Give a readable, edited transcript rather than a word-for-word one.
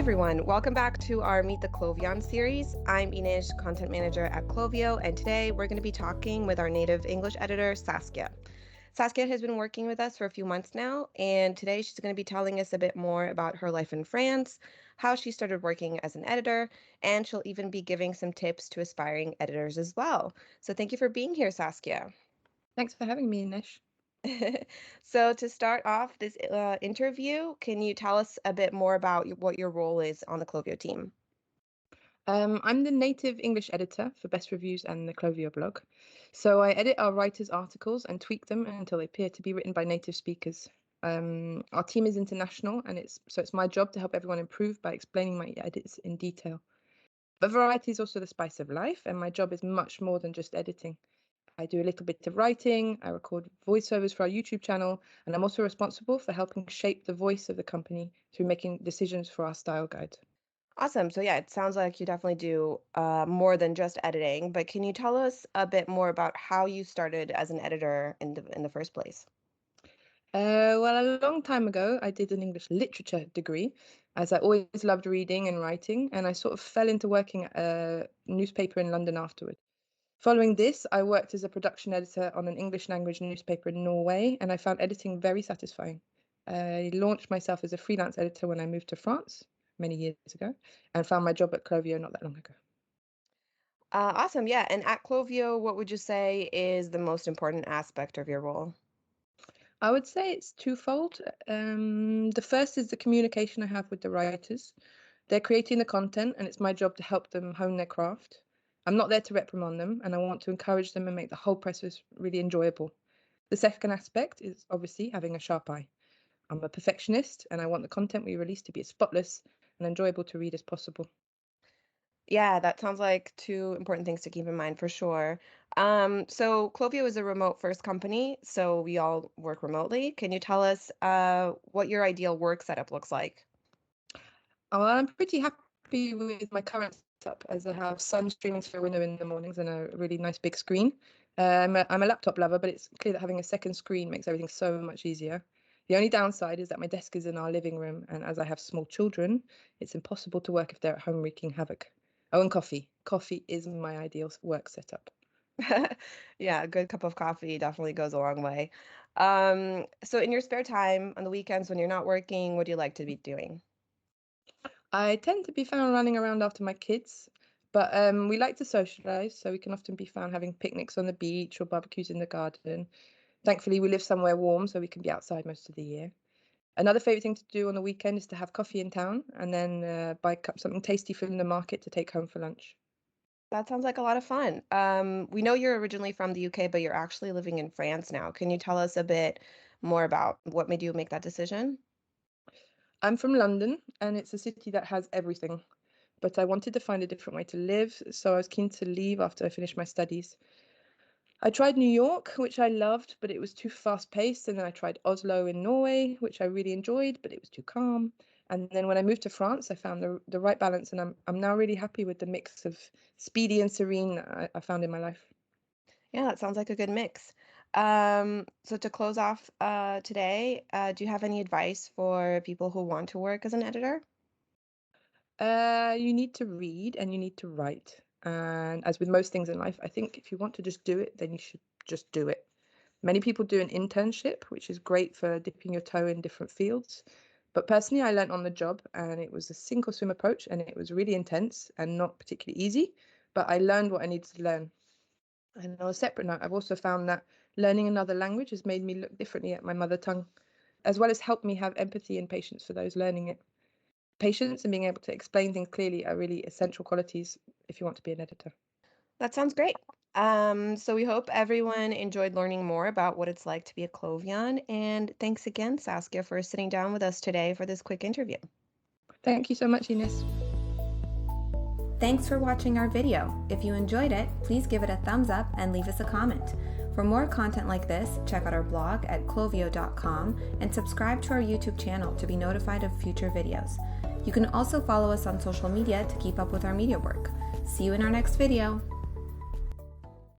everyone, welcome back to our Meet the Clovion series. I'm Inês, Content Manager at Clovio, and today we're going to be talking with our native English editor, Saskia. Saskia has been working with us for a few months now, and today she's going to be telling us a bit more about her life in France, how she started working as an editor, and she'll even be giving some tips to aspiring editors as well. So thank you for being here, Saskia. Thanks for having me, Nish. So to start off this interview, can you tell us a bit more about what your role is on the Clovio team? I'm the native English editor for Best Reviews and the Clovio blog. So I edit our writers' articles and tweak them until they appear to be written by native speakers. Our team is international, and it's my job to help everyone improve by explaining my edits in detail. But variety is also the spice of life, and my job is much more than just editing. I do a little bit of writing, I record voiceovers for our YouTube channel, and I'm also responsible for helping shape the voice of the company through making decisions for our style guide. Awesome. So yeah, it sounds like you definitely do more than just editing, but can you tell us a bit more about how you started as an editor in the first place? Well, a long time ago, I did an English literature degree, as I always loved reading and writing, and I sort of fell into working at a newspaper in London afterward. Following this, I worked as a production editor on an English language newspaper in Norway, and I found editing very satisfying. I launched myself as a freelance editor when I moved to France many years ago, and found my job at Clovio not that long ago. Awesome. Yeah. And at Clovio, what would you say is the most important aspect of your role? I would say it's twofold. The first is the communication I have with the writers. They're creating the content, and it's my job to help them hone their craft. I'm not there to reprimand them, and I want to encourage them and make the whole process really enjoyable. The second aspect is obviously having a sharp eye. I'm a perfectionist, and I want the content we release to be as spotless and enjoyable to read as possible. Yeah, that sounds like two important things to keep in mind for sure. So Clovio is a remote first company, so we all work remotely. Can you tell us what your ideal work setup looks like? Well, I'm pretty happy with my current setup, as I have sun streaming through a window in the mornings and a really nice big screen. I'm a laptop lover, but it's clear that having a second screen makes everything so much easier. The only downside is that my desk is in our living room, and as I have small children, it's impossible to work if they're at home wreaking havoc. Oh, and coffee. Coffee is my ideal work setup. Yeah, a good cup of coffee definitely goes a long way. So in your spare time on the weekends when you're not working, what do you like to be doing? I tend to be found running around after my kids, but we like to socialise, so we can often be found having picnics on the beach or barbecues in the garden. Thankfully, we live somewhere warm, so we can be outside most of the year. Another favourite thing to do on the weekend is to have coffee in town and then buy something tasty from the market to take home for lunch. That sounds like a lot of fun. We know you're originally from the UK, but you're actually living in France now. Can you tell us a bit more about what made you make that decision? I'm from London, and it's a city that has everything, but I wanted to find a different way to live, so I was keen to leave after I finished my studies. I tried New York, which I loved, but it was too fast paced. And then I tried Oslo in Norway, which I really enjoyed, but it was too calm. And then when I moved to France, I found the right balance, and I'm now really happy with the mix of speedy and serene that I found in my life. Yeah, that sounds like a good mix. So to close off today, do you have any advice for people who want to work as an editor? You need to read and you need to write. And as with most things in life, I think if you want to just do it, then you should just do it. Many people do an internship, which is great for dipping your toe in different fields. But personally, I learned on the job, and it was a sink or swim approach, and it was really intense and not particularly easy. But I learned what I needed to learn. And on a separate note, I've also found that learning another language has made me look differently at my mother tongue, as well as helped me have empathy and patience for those learning it. Patience and being able to explain things clearly are really essential qualities if you want to be an editor. That sounds great. So we hope everyone enjoyed learning more about what it's like to be a Clovion. And thanks again, Saskia, for sitting down with us today for this quick interview. Thank you so much, Inês. Thanks for watching our video. If you enjoyed it, please give it a thumbs up and leave us a comment. For more content like this, check out our blog at clovio.com and subscribe to our YouTube channel to be notified of future videos. You can also follow us on social media to keep up with our media work. See you in our next video.